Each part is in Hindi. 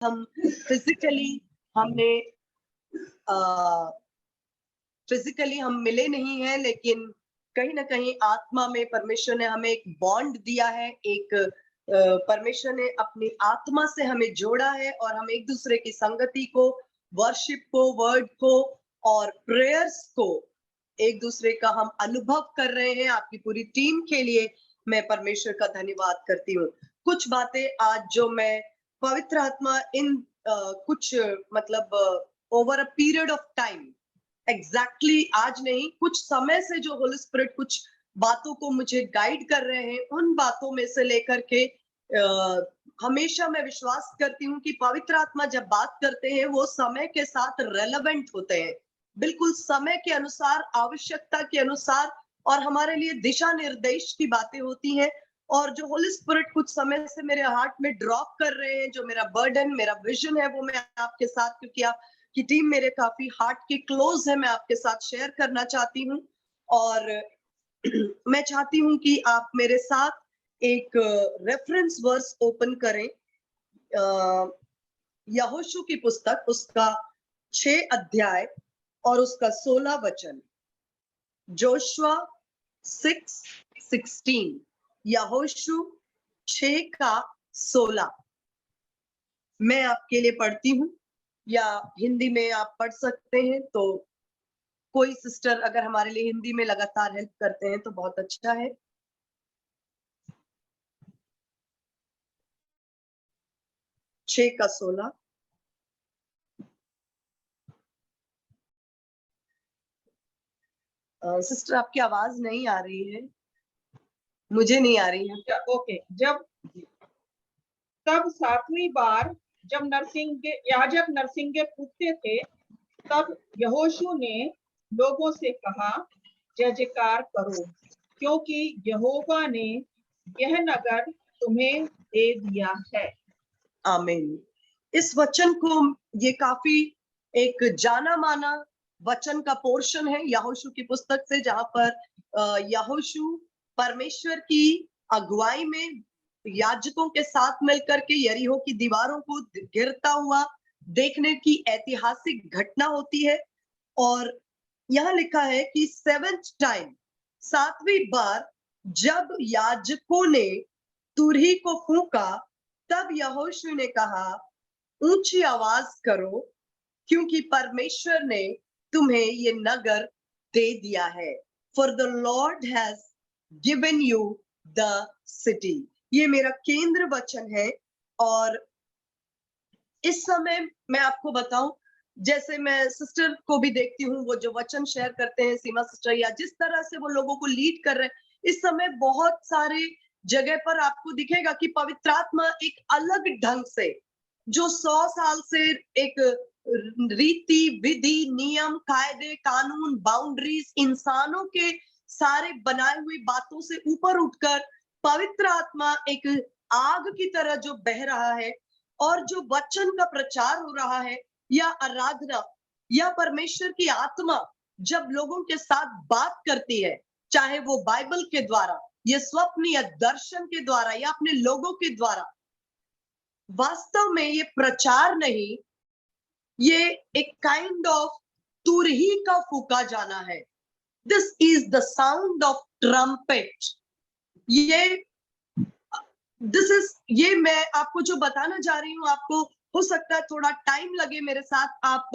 हम फिजिकली हम मिले नहीं हैं, लेकिन कहीं ना कहीं आत्मा में परमेश्वर ने हमें एक बॉन्ड दिया है। एक परमेश्वर ने अपनी आत्मा से हमें जोड़ा है और हम एक दूसरे की संगति को, वर्शिप को, वर्ड को और प्रेयर्स को एक दूसरे का हम अनुभव कर रहे हैं। आपकी पूरी टीम के लिए मैं परमेश्वर का धन्यवाद करती हूँ। कुछ बातें आज जो मैं पवित्र आत्मा इन कुछ मतलब over a period of time, exactly आज नहीं, कुछ समय से जो होली स्पिरिट कुछ बातों को मुझे गाइड कर रहे हैं, उन बातों में से लेकर के हमेशा मैं विश्वास करती हूँ कि पवित्र आत्मा जब बात करते हैं वो समय के साथ रेलेवेंट होते हैं, बिल्कुल समय के अनुसार, आवश्यकता के अनुसार, और हमारे लिए दिशा निर्देश की बातें होती हैं। और जो होली स्पिरिट कुछ समय से मेरे हार्ट में ड्रॉप कर रहे हैं, जो मेरा बर्डन, मेरा विजन है, वो मैं आपके साथ, क्योंकि आपकी टीम मेरे काफी हार्ट के क्लोज है, मैं आपके साथ शेयर करना चाहती हूँ। और मैं चाहती हूँ कि आप मेरे साथ एक रेफरेंस वर्स ओपन करें, यहोशू की पुस्तक, उसका 6 अध्याय और उसका 16 वचन। जोशुआ 6:16, यहोशू 6 का 16। मैं आपके लिए पढ़ती हूँ, या हिंदी में आप पढ़ सकते हैं, तो कोई सिस्टर अगर हमारे लिए हिंदी में लगातार हेल्प करते हैं तो बहुत अच्छा है। छह का 16। सिस्टर आपकी आवाज नहीं आ रही है, मुझे नहीं आ रही है। ओके। तब 7वीं बार जब याजक नरसिंगे फूंकते थे, तब यहोशू ने लोगों से कहा, जय जयकार करो, क्योंकि यहोवा ने यह नगर तुम्हें दे दिया है। आमीन। इस वचन को, ये काफी एक जाना माना वचन का पोर्शन है यहोशू की पुस्तक से, जहां पर यहोशू परमेश्वर की अगुवाई में याजकों के साथ मिलकर के यरीहो की दीवारों को गिरता हुआ देखने की ऐतिहासिक घटना होती है। और यहाँ लिखा है कि 7th टाइम, 7वीं बार जब याजकों ने तुरही को फूंका, तब यहोशू ने कहा, ऊंची आवाज करो, क्योंकि परमेश्वर ने तुम्हें ये नगर दे दिया है। For the Lord has given you the city. ये मेरा केंद्र वचन है। और इस समय मैं आपको बताऊं, जैसे मैं सिस्टर को भी देखती हूँ, वो जो वचन शेयर करते हैं, सीमा सिस्टर, या जिस तरह से वो लोगों को लीड कर रहे हैं, इस समय बहुत सारे जगह पर आपको दिखेगा कि पवित्र आत्मा एक अलग ढंग से, जो 100 साल से एक रीति, विधि, नियम, कायदे, कानून, बाउंड्रीज, इंसानों के सारे बनाए हुई बातों से ऊपर उठकर पवित्र आत्मा एक आग की तरह जो बह रहा है, और जो वचन का प्रचार हो रहा है, या आराधना, या परमेश्वर की आत्मा जब लोगों के साथ बात करती है, चाहे वो बाइबल के द्वारा, ये स्वप्न या दर्शन के द्वारा, या अपने लोगों के द्वारा, वास्तव में ये प्रचार नहीं, ये एक काइंड ऑफ तुरही का फूका जाना है। This is the sound of trumpet. ये मैं आपको जो बताना जा रही हूँ, आपको हो सकता है थोड़ा टाइम लगे मेरे साथ आप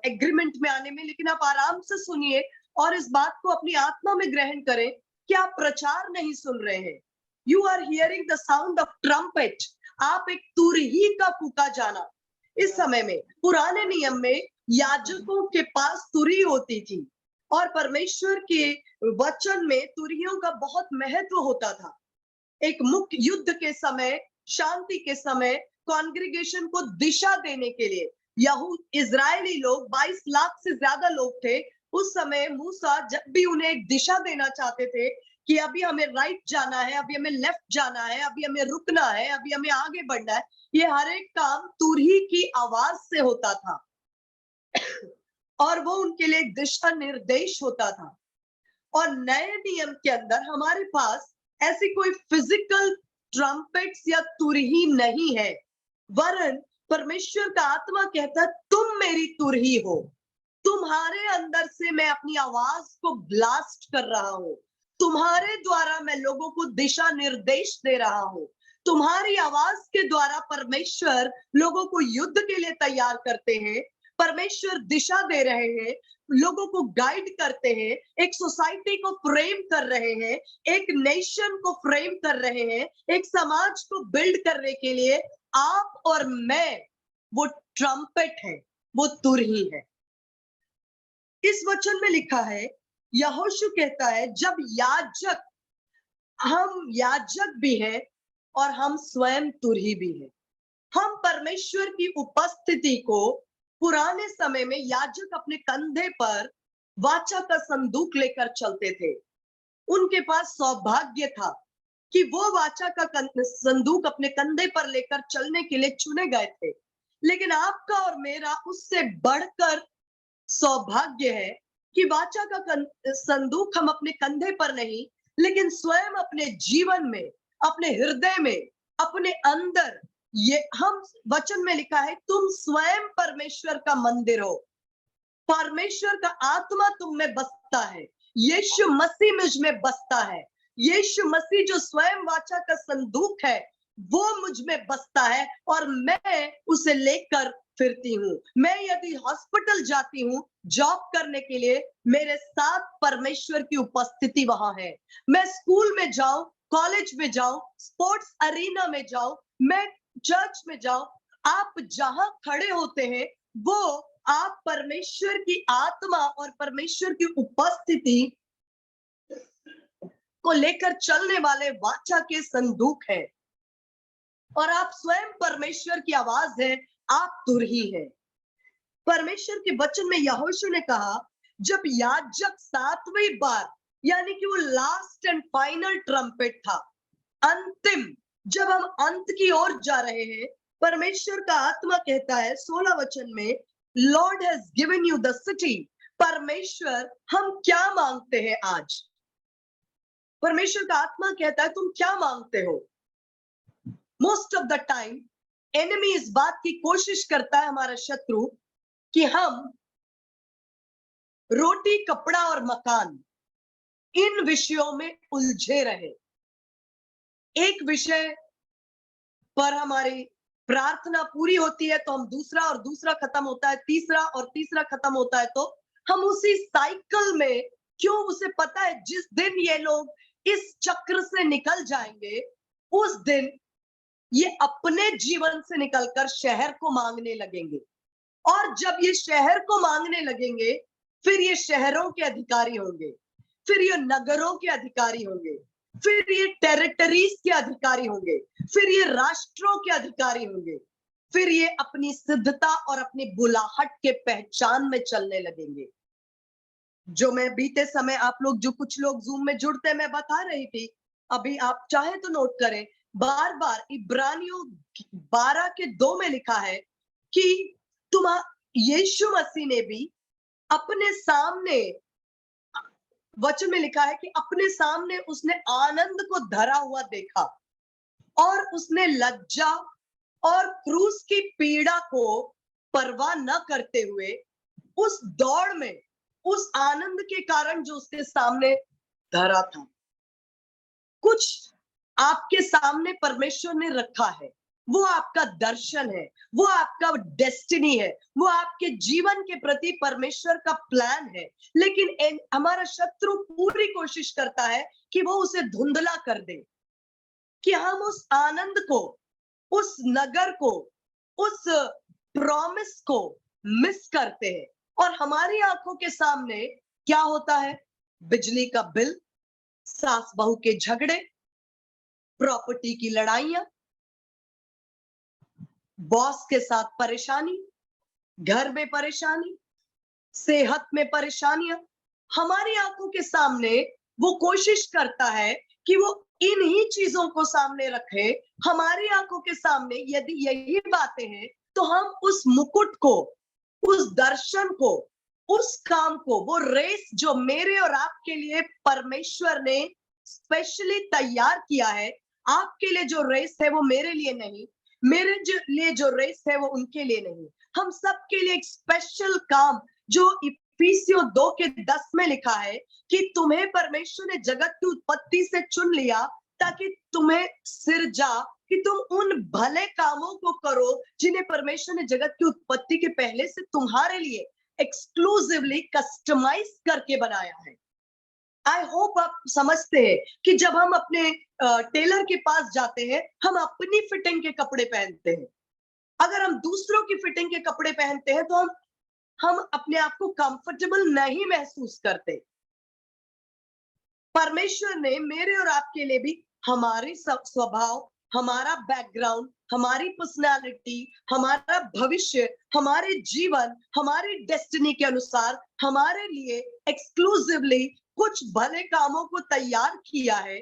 एग्रीमेंट में आने में, लेकिन आप आराम से सुनिए और इस बात को अपनी आत्मा में ग्रहण करें कि आप प्रचार नहीं सुन रहे हैं। You are hearing the sound of trumpet. आप एक तुरही का फूका जाना। इस समय में पुराने नियम में याजकों के पास तुरही होती थी, और परमेश्वर के वचन में तुरहियों का बहुत महत्व होता था। एक मुख्य युद्ध के समय, शांति के समय, कॉन्ग्रीगेशन को दिशा देने के लिए इजरायली लोग 22 लाख से ज्यादा लोग थे उस समय। मूसा जब भी उन्हें एक दिशा देना चाहते थे कि अभी हमें राइट जाना है, अभी हमें लेफ्ट जाना है, अभी हमें रुकना है, अभी हमें आगे बढ़ना है, ये हर एक काम तुरही की आवाज से होता था और वो उनके लिए दिशा निर्देश होता था। और नए नियम के अंदर हमारे पास ऐसी कोई फिजिकल ट्रम्पेट्स या तुरही नहीं है, वरन परमेश्वर का आत्मा कहता है तुम मेरी तुरही हो, तुम्हारे अंदर से मैं अपनी आवाज को ब्लास्ट कर रहा हूं, तुम्हारे द्वारा मैं लोगों को दिशा निर्देश दे रहा हूं, तुम्हारी आवाज के द्वारा परमेश्वर लोगों को युद्ध के लिए तैयार करते हैं, परमेश्वर दिशा दे रहे हैं, लोगों को गाइड करते हैं, एक सोसाइटी को फ्रेम कर रहे हैं, एक नेशन को फ्रेम कर रहे हैं, एक समाज को बिल्ड करने के लिए आप और मैं वो ट्रम्पेट है, वो तुरही है। इस वचन में लिखा है, यहोशू कहता है जब याजक, हम याजक भी हैं और हम स्वयं तुरही भी हैं। हम परमेश्वर की उपस्थिति को पुराने समय में याजक अपने कंधे पर वाचा का संदूक लेकर चलते थे। उनके पास सौभाग्य था कि वो वाचा का संदूक अपने कंधे पर लेकर चलने के लिए चुने गए थे। लेकिन आपका और मेरा उससे बढ़कर सौभाग्य है कि वाचा का संदूक हम अपने कंधे पर नहीं, लेकिन स्वयं अपने जीवन में, अपने हृदय में, अपने अंदर, ये हम वचन में लिखा है तुम स्वयं परमेश्वर का मंदिर हो, परमेश्वर का आत्मा तुम में बसता है, यीशु मसीह मुझ में बसता है, यीशु मसीह जो स्वयं वाचा का संदूक है वो मुझ में बसता है और मैं उसे लेकर फिरती हूँ। मैं यदि हॉस्पिटल जाती हूँ जॉब करने के लिए, मेरे साथ परमेश्वर की उपस्थिति वहां है। मैं स्कूल में जाऊं, कॉलेज में जाऊं, स्पोर्ट्स अरीना में जाऊं, मैं चर्च में जाऊं, आप जहां खड़े होते हैं वो आप परमेश्वर की आत्मा और परमेश्वर की उपस्थिति को लेकर चलने वाले वाचा के संदूक है और आप स्वयं परमेश्वर की आवाज है, आप तुरही है। परमेश्वर के वचन में यहोशू ने कहा जब याजक 7वीं बार, यानी कि वो लास्ट एंड फाइनल ट्रम्पेट था, अंतिम, जब हम अंत की ओर जा रहे हैं, परमेश्वर का आत्मा कहता है 16 वचन में, Lord has given you the city. परमेश्वर, हम क्या मांगते हैं आज? परमेश्वर का आत्मा कहता है तुम क्या मांगते हो? Most of the time enemy इस बात की कोशिश करता है, हमारा शत्रु, कि हम रोटी, कपड़ा और मकान, इन विषयों में उलझे रहे। एक विषय पर हमारी प्रार्थना पूरी होती है तो हम दूसरा, और दूसरा खत्म होता है तीसरा, और तीसरा खत्म होता है तो हम उसी साइकिल में, क्यों? उसे पता है जिस दिन ये लोग इस चक्र से निकल जाएंगे उस दिन ये अपने जीवन से निकलकर शहर को मांगने लगेंगे, और जब ये शहर को मांगने लगेंगे फिर ये शहरों के अधिकारी होंगे, फिर ये नगरों के अधिकारी होंगे, फिर ये टेरिटरीज के अधिकारी होंगे, फिर ये राष्ट्रों के अधिकारी होंगे, फिर ये अपनी सिद्धता और अपनी बुलाहट के पहचान में चलने लगेंगे। जो मैं बीते समय, आप लोग जो कुछ लोग जूम में जुड़ते, मैं बता रही थी, अभी आप चाहे तो नोट करें, बार बार इब्रानियों 12:2 में लिखा है कि यीशु मसीह ने भी अपने सामने, वचन में लिखा है कि अपने सामने उसने आनंद को धरा हुआ देखा और उसने लज्जा और क्रूस की पीड़ा को परवाह न करते हुए उस दौड़ में, उस आनंद के कारण जो उसके सामने धरा था। कुछ आपके सामने परमेश्वर ने रखा है, वो आपका दर्शन है, वो आपका डेस्टिनी है, वो आपके जीवन के प्रति परमेश्वर का प्लान है, लेकिन हमारा शत्रु पूरी कोशिश करता है कि वो उसे धुंधला कर दे, कि हम उस आनंद को, उस नगर को, उस प्रॉमिस को मिस करते हैं और हमारी आंखों के सामने क्या होता है? बिजली का बिल, सास बहू के झगड़े, प्रॉपर्टी की लड़ाइयां, बॉस के साथ परेशानी, घर में परेशानी, सेहत में परेशानियां। हमारी आंखों के सामने वो कोशिश करता है कि वो इन्हीं चीजों को सामने रखे। हमारी आंखों के सामने यदि यही बातें हैं तो हम उस मुकुट को, उस दर्शन को, उस काम को, वो रेस जो मेरे और आपके लिए परमेश्वर ने स्पेशली तैयार किया है, आपके लिए जो रेस है वो मेरे लिए नहीं, मेरे लिए जो रेस है वो उनके लिए नहीं, हम सबके लिए एक स्पेशल काम जो इफिसियों 2:10 में लिखा है कि तुम्हें परमेश्वर ने जगत की उत्पत्ति से चुन लिया ताकि तुम्हें सिरजा कि तुम उन भले कामों को करो जिन्हें परमेश्वर ने जगत की उत्पत्ति के पहले से तुम्हारे लिए एक्सक्लूसिवली कस्टमाइज करके बनाया है। आई होप आप समझते हैं कि जब हम अपने टेलर के पास जाते हैं, हम अपनी फिटिंग के कपड़े पहनते हैं। अगर हम दूसरों की फिटिंग के कपड़े पहनते हैं तो हम अपने आप को कंफर्टेबल नहीं महसूस करते। परमेश्वर ने मेरे और आपके लिए भी हमारे स्वभाव, हमारा बैकग्राउंड, हमारी पर्सनालिटी, हमारा भविष्य, हमारे जीवन, हमारी डेस्टिनी के अनुसार हमारे लिए एक्सक्लूसिवली कुछ भले कामों को तैयार किया है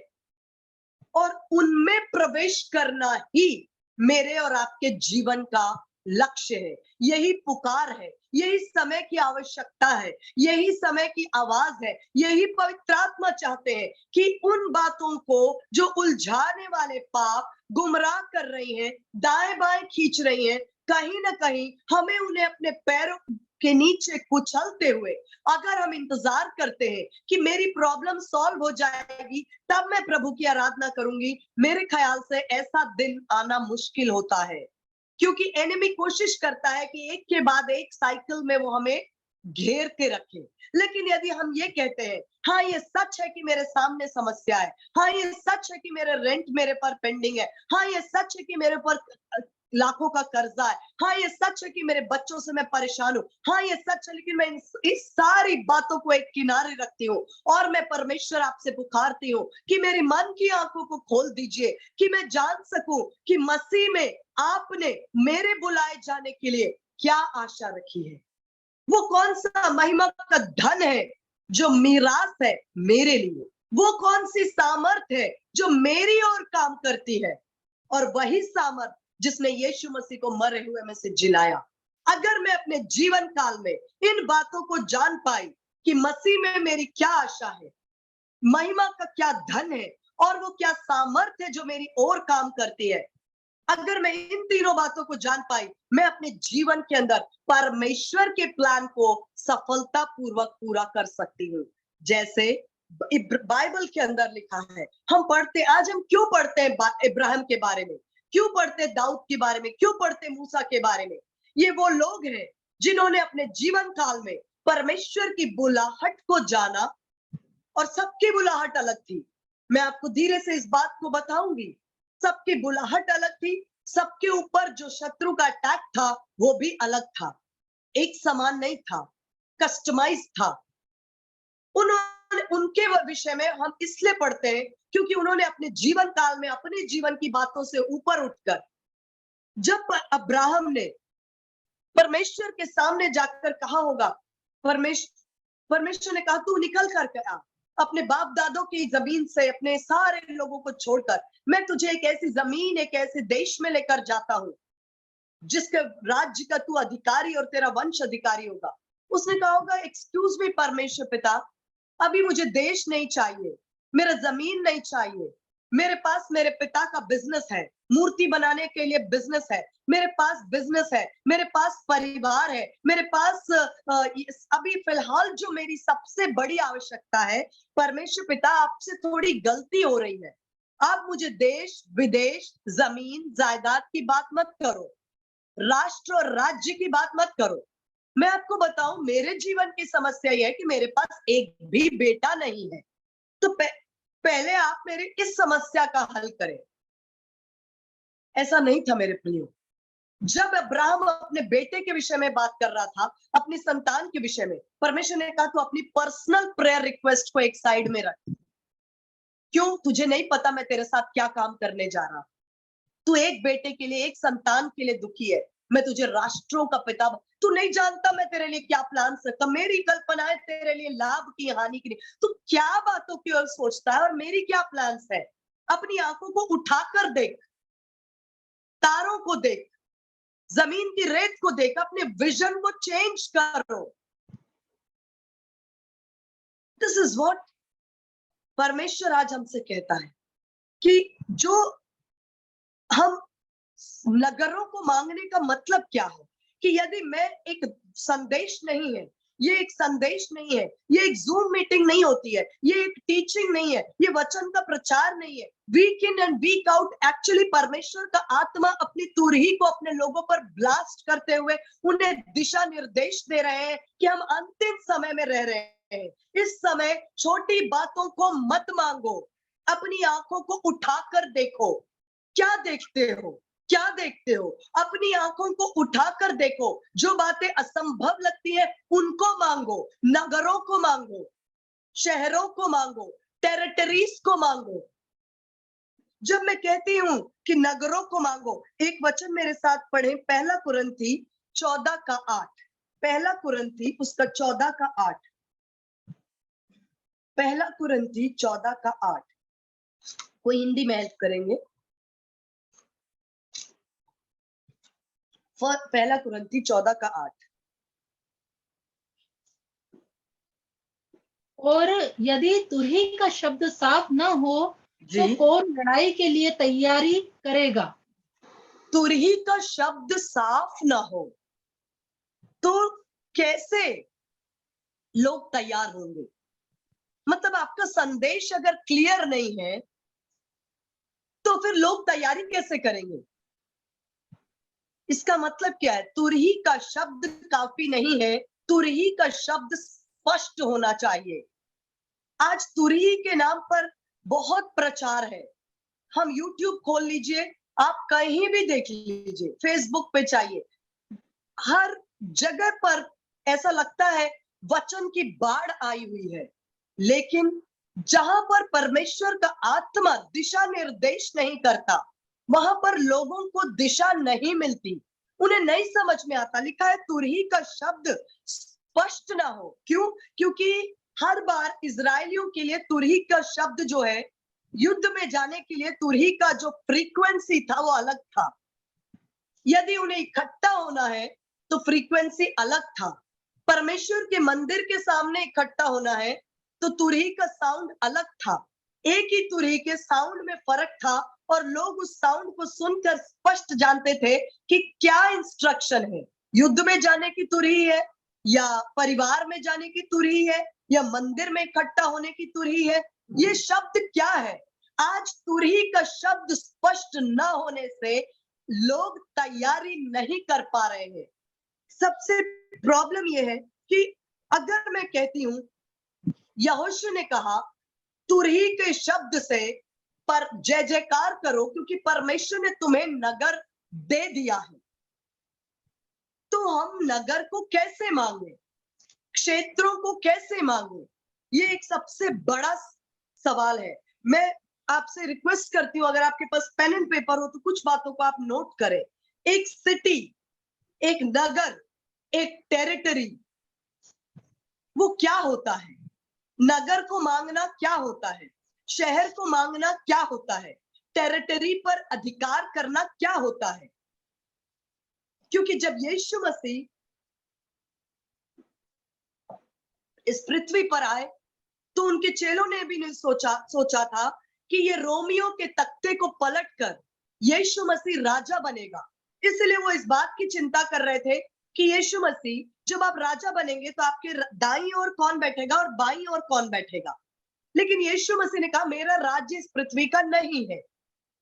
और उनमें प्रवेश करना ही मेरे और आपके जीवन का लक्ष्य है। यही पुकार है, यही समय की आवश्यकता है, यही समय की आवाज है, यही पवित्र आत्मा चाहते हैं कि उन बातों को जो उलझाने वाले पाप गुमराह कर रही हैं, दाएं बाएं खींच रही हैं, कहीं ना कहीं हमें उन्हें अपने पैरों के नीचे कुचलते हुए अगर हम इंतजार करते हैं कि मेरी प्रॉब्लम सॉल्व हो जाएगी तब मैं प्रभु की आराधना करूंगी, मेरे ख्याल से ऐसा दिन आना मुश्किल होता है। क्योंकि एनिमी कोशिश करता है कि एक के बाद एक साइकिल में वो हमें घेर के रखे। लेकिन यदि हम ये कहते हैं, हाँ ये सच है कि मेरे सामने समस्या है, हाँ ये सच है कि मेरे रेंट मेरे पर पेंडिंग है, हाँ ये सच है कि मेरे पर लाखों का कर्जा है, हाँ ये सच है कि मेरे बच्चों से मैं परेशान हूँ, हाँ ये सच है, लेकिन मैं इस सारी बातों को एक किनारे रखती हूँ और मैं परमेश्वर आपसे पुकारती हूँ कि मेरी मन की आंखों को खोल दीजिए कि मैं जान सकूं कि मसीह में आपने मेरे बुलाए जाने के लिए क्या आशा रखी है। वो कौन सा महिमा का धन है जो मीरास है मेरे लिए, वो कौन सी सामर्थ है जो मेरी ओर काम करती है, और वही सामर्थ जिसने यीशु मसीह को मरे हुए में से जिलाया। अगर मैं अपने जीवन काल में इन बातों को जान पाई कि मसीह में मेरी क्या आशा है, महिमा का क्या धन है और वो क्या सामर्थ है जो मेरी ओर काम करती है, अगर मैं इन तीनों बातों को जान पाई, मैं अपने जीवन के अंदर परमेश्वर के प्लान को सफलता पूर्वक पूरा कर सकती हूँ। जैसे बाइबल के अंदर लिखा है, हम पढ़ते, आज हम क्यों पढ़ते हैं इब्राहिम के बारे में, क्यों पढ़ते दाऊद के बारे में, क्यों पढ़ते मूसा के बारे में। ये वो लोग हैं जिन्होंने अपने जीवन काल में परमेश्वर की बुलाहट को जाना, और सबकी बुलाहट अलग थी। मैं आपको धीरे से इस बात को बताऊंगी। सबकी बुलाहट अलग थी, सबके ऊपर जो शत्रु का अटैक था वो भी अलग था, एक समान नहीं था, कस्टमाइज था। उन्होंने, उनके विषय में हम इसलिए पढ़ते हैं क्योंकि उन्होंने अपने जीवन काल में अपने जीवन की बातों से ऊपर उठकर, जब अब्राहम ने परमेश्वर के सामने जाकर कहा होगा, परमेश्वर ने कहा तू निकल कर आ, अपने बाप दादों की जमीन से, अपने सारे लोगों को छोड़कर मैं तुझे एक ऐसी जमीन, एक ऐसे देश में लेकर जाता हूं जिसके राज्य का तू अधिकारी और तेरा वंश अधिकारी होगा। उसने कहा होगा, एक्सक्यूज मी परमेश्वर पिता, अभी मुझे देश नहीं चाहिए, मेरा जमीन नहीं चाहिए, मेरे पास मेरे पिता का बिजनेस है, मूर्ति बनाने के लिए बिजनेस है, मेरे पास बिजनेस है, मेरे पास परिवार है, मेरे पास अभी फिलहाल जो मेरी सबसे बड़ी आवश्यकता है, परमेश्वर पिता आपसे थोड़ी गलती हो रही है, आप मुझे देश विदेश जमीन जायदाद की बात मत करो, राष्ट्र और राज्य की बात मत करो। मैं आपको बताऊं, मेरे जीवन की समस्या यह है कि मेरे पास एक भी बेटा नहीं है। तो पहले आप मेरे इस समस्या का हल करें। ऐसा नहीं था मेरे प्रियो। जब अब्राहम अपने बेटे के विषय में बात कर रहा था, अपनी संतान के विषय में, परमेश्वर ने कहा तू अपनी पर्सनल प्रेयर रिक्वेस्ट को एक साइड में रख। क्यों? तुझे नहीं पता मैं तेरे साथ क्या काम करने जा रहा। तू एक बेटे के लिए, एक संतान के लिए दुखी है, मैं तुझे राष्ट्रों का पिता, तू नहीं जानता मैं तेरे लिए क्या प्लान सकता, मेरी कल्पनाएं तेरे लिए लाभ की हानि की नहीं, तू क्या बातों की ओर सोचता है और मेरी क्या प्लान्स है। अपनी आंखों को उठाकर देख, तारों को देख, जमीन की रेत को देख, अपने विजन को चेंज करो। दिस इज व्हाट परमेश्वर आज हमसे कहता है कि जो हम नगरों को मांगने का मतलब क्या है कि यदि मैं एक संदेश नहीं है, ये एक संदेश नहीं है, ये एक जूम मीटिंग नहीं होती है, ये एक टीचिंग नहीं है, ये वचन का प्रचार नहीं है, week in and week out actually परमेश्वर का आत्मा अपनी तुरही को अपने लोगों पर ब्लास्ट करते हुए उन्हें दिशा निर्देश दे रहे हैं कि हम अंतिम समय में रह रहे हैं। इस समय छोटी बातों को मत मांगो, अपनी आंखों को उठाकर देखो। क्या देखते हो? क्या देखते हो? अपनी आंखों को उठाकर देखो। जो बातें असंभव लगती है उनको मांगो, नगरों को मांगो, शहरों को मांगो, टेरिटरीज को मांगो। जब मैं कहती हूं कि नगरों को मांगो, एक वचन मेरे साथ पढ़े, पहला कुरिन्थी 14:8। पहला कुरिन्थी उसका 14:8। पहला कुरिन्थी 14:8। कोई हिंदी में हेल्प करेंगे? पहला कुरिन्थी 14:8। और यदि तुरही का शब्द साफ न हो तो जी, कौन लड़ाई के लिए तैयारी करेगा? तुरही का शब्द साफ ना हो तो कैसे लोग तैयार होंगे? मतलब आपका संदेश अगर क्लियर नहीं है तो फिर लोग तैयारी कैसे करेंगे? इसका मतलब क्या है? तुरही का शब्द काफी नहीं है, तुरही का शब्द स्पष्ट होना चाहिए। आज तुरही के नाम पर बहुत प्रचार है। हम YouTube खोल लीजिए, आप कहीं भी देख लीजिए, फेसबुक पे चाहिए, हर जगह पर ऐसा लगता है वचन की बाढ़ आई हुई है। लेकिन जहां पर परमेश्वर का आत्मा दिशा निर्देश नहीं करता, वहां पर लोगों को दिशा नहीं मिलती, उन्हें नहीं समझ में आता। लिखा है तुरही का शब्द स्पष्ट ना हो। क्यों? क्योंकि हर बार इजरायलियों के लिए तुरही का शब्द जो है, युद्ध में जाने के लिए तुरही का जो फ्रीक्वेंसी था वो अलग था। यदि उन्हें इकट्ठा होना है तो फ्रीक्वेंसी अलग था। परमेश्वर के मंदिर के सामने इकट्ठा होना है तो तुरही का साउंड अलग था। एक ही तुरही के साउंड में फर्क था और लोग उस साउंड को सुनकर स्पष्ट जानते थे कि क्या इंस्ट्रक्शन है। युद्ध में जाने की तुरही है या परिवार में जाने की तुरही है या मंदिर में इकट्ठा होने की तुरही है, ये शब्द क्या है? आज तुरही का शब्द स्पष्ट न होने से लोग तैयारी नहीं कर पा रहे हैं। सबसे प्रॉब्लम यह है कि अगर मैं कहती हूं यहोशू ने कहा तुरही के शब्द से पर जय जयकार करो क्योंकि परमेश्वर ने तुम्हें नगर दे दिया है, तो हम नगर को कैसे मांगे? क्षेत्रों को कैसे मांगे? ये एक सबसे बड़ा सवाल है। मैं आपसे रिक्वेस्ट करती हूं, अगर आपके पास पेन एंड पेपर हो तो कुछ बातों को आप नोट करें। एक सिटी, एक नगर, एक टेरिटरी, वो क्या होता है? नगर को मांगना क्या होता है? शहर को मांगना क्या होता है? टेरिटरी पर अधिकार करना क्या होता है? क्योंकि जब यीशु मसीह इस पृथ्वी पर आए तो उनके चेलों ने भी नहीं सोचा था कि ये रोमियो के तख्ते को पलटकर यीशु मसीह राजा बनेगा। इसलिए वो इस बात की चिंता कर रहे थे कि यीशु मसीह जब आप राजा बनेंगे तो आपके दाईं ओर कौन बैठेगा और बाईं ओर कौन बैठेगा। लेकिन यीशु मसीह ने कहा मेरा राज्य इस पृथ्वी का नहीं है।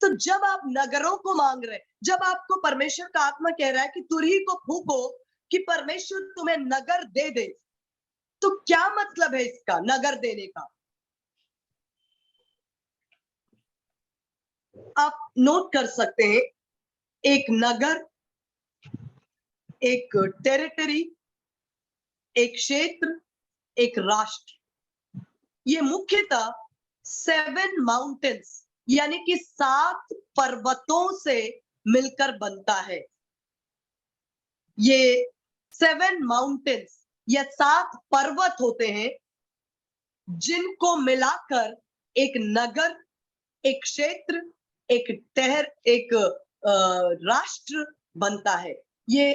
तो जब आप नगरों को मांग रहे, जब आपको परमेश्वर का आत्मा कह रहा है कि तुरही को फूको कि परमेश्वर तुम्हें नगर दे दे, तो क्या मतलब है इसका नगर देने का? आप नोट कर सकते हैं, एक नगर, एक टेरिटरी, एक क्षेत्र, एक राष्ट्र, ये मुख्यतः 7 माउंटेन्स यानी कि 7 पर्वतों से मिलकर बनता है। ये 7 माउंटेन्स या 7 पर्वत होते हैं जिनको मिलाकर एक नगर, एक क्षेत्र, एक राष्ट्र बनता है। ये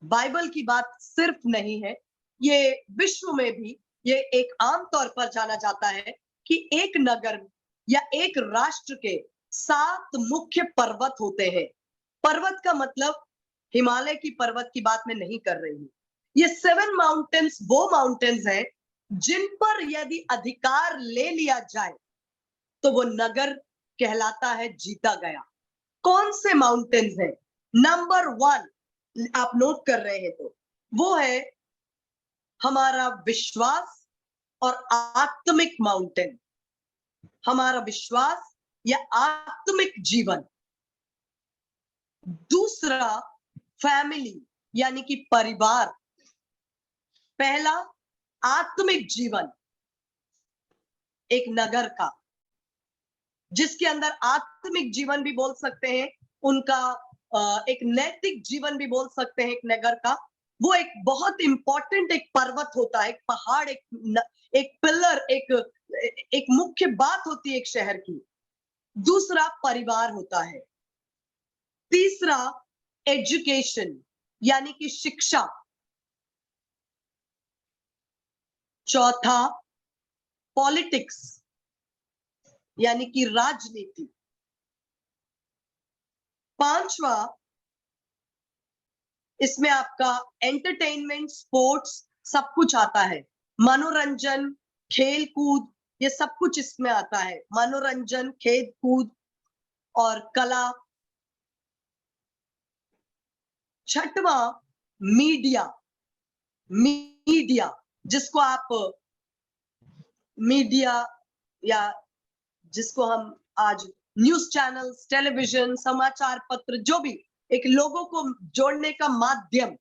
बाइबल की बात सिर्फ नहीं है, ये विश्व में भी ये एक आम तौर पर जाना जाता है कि एक नगर या एक राष्ट्र के 7 मुख्य पर्वत होते हैं। पर्वत का मतलब हिमालय की पर्वत की बात मैं नहीं कर रही हूँ। ये 7 माउंटेन्स वो माउंटेन्स हैं जिन पर यदि अधिकार ले लिया जाए तो वो नगर कहलाता है जीता गया। कौन से माउंटेन्स हैं? नंबर 1 आप नोट कर रहे हैं तो वो है हमारा विश्वास और आत्मिक माउंटेन, हमारा विश्वास या आत्मिक जीवन। दूसरा फैमिली यानी कि परिवार। पहला आत्मिक जीवन एक नगर का, जिसके अंदर आत्मिक जीवन भी बोल सकते हैं, उनका एक नैतिक जीवन भी बोल सकते हैं एक नगर का। वो एक बहुत इंपॉर्टेंट एक पर्वत होता है, एक पहाड़, एक पिलर, एक मुख्य बात होती है एक शहर की। दूसरा परिवार होता है। तीसरा एजुकेशन यानी कि शिक्षा। चौथा पॉलिटिक्स यानी कि राजनीति। पांचवा इसमें आपका एंटरटेनमेंट, स्पोर्ट्स सब कुछ आता है। मनोरंजन, खेल कूद, ये सब कुछ इसमें आता है। मनोरंजन, खेल कूद और कला। छठवा मीडिया, मीडिया जिसको आप मीडिया या जिसको हम आज न्यूज चैनल्स, टेलीविजन, समाचार पत्र, जो भी एक लोगों को जोड़ने का माध्यम,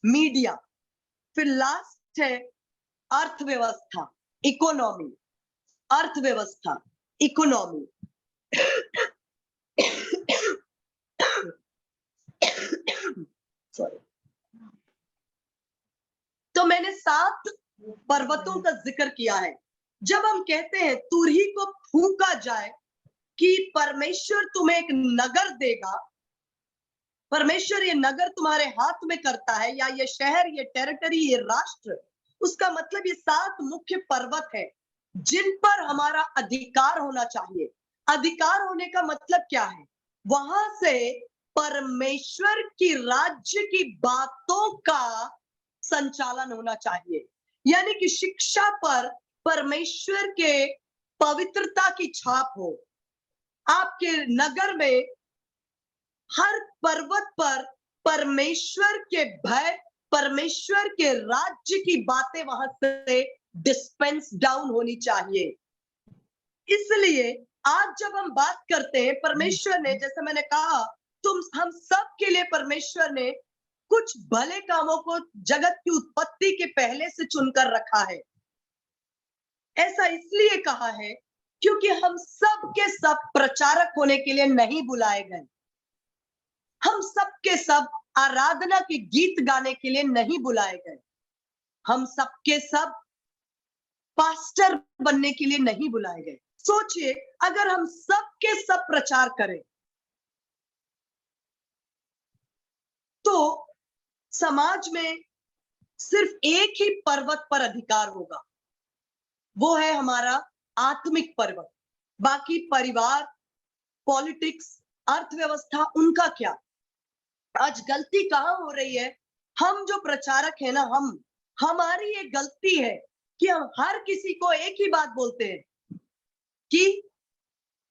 मीडिया। फिर लास्ट है अर्थव्यवस्था, इकोनॉमी। अर्थव्यवस्था, इकोनॉमी। सॉरी। तो मैंने 7 पर्वतों का जिक्र किया है। जब हम कहते हैं तुरही को फूंका जाए कि परमेश्वर तुम्हें एक नगर देगा, परमेश्वर ये नगर तुम्हारे हाथ में करता है, या ये शहर, ये टेरिटरी, ये राष्ट्र, उसका मतलब ये 7 मुख्य पर्वत है जिन पर हमारा अधिकार होना चाहिए। अधिकार होने का मतलब क्या है? वहां से परमेश्वर की राज्य की बातों का संचालन होना चाहिए। यानी कि शिक्षा पर परमेश्वर के पवित्रता की छाप हो। आपके नगर में हर पर्वत पर परमेश्वर के भय, परमेश्वर के राज्य की बातें वहां से डिस्पेंस डाउन होनी चाहिए। इसलिए आज जब हम बात करते हैं, परमेश्वर ने, जैसे मैंने कहा, हम सब के लिए परमेश्वर ने कुछ भले कामों को जगत की उत्पत्ति के पहले से चुनकर रखा है। ऐसा इसलिए कहा है क्योंकि हम सब के सब प्रचारक होने के लिए नहीं बुलाए गए। हम सब के सब आराधना के गीत गाने के लिए नहीं बुलाए गए। हम सब के सब पास्टर बनने के लिए नहीं बुलाए गए। सोचिए, अगर हम सब के सब प्रचार करें तो समाज में सिर्फ एक ही पर्वत पर अधिकार होगा, वो है हमारा आत्मिक पर्वत। बाकी परिवार, पॉलिटिक्स, अर्थव्यवस्था, उनका क्या? आज गलती कहां हो रही है? हम जो प्रचारक है ना, हमारी ये गलती है कि हम हर किसी को एक ही बात बोलते हैं कि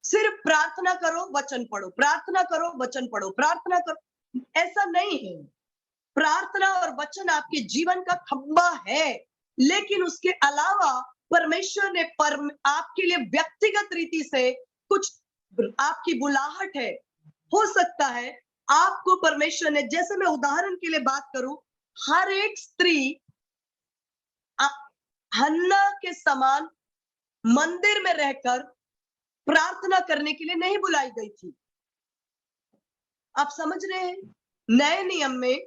सिर्फ प्रार्थना करो, वचन पढ़ो, प्रार्थना करो, वचन पढ़ो, प्रार्थना करो। ऐसा नहीं है। प्रार्थना और वचन आपके जीवन का खंबा है, लेकिन उसके अलावा परमेश्वर ने आपके लिए व्यक्तिगत रीति से कुछ, आपकी बुलाहट है। हो सकता है आपको परमेश्वर ने, जैसे मैं उदाहरण के लिए बात करूं, हर एक स्त्री हन्ना के समान मंदिर में रहकर प्रार्थना करने के लिए नहीं बुलाई गई थी। आप समझ रहे हैं? नए नियम में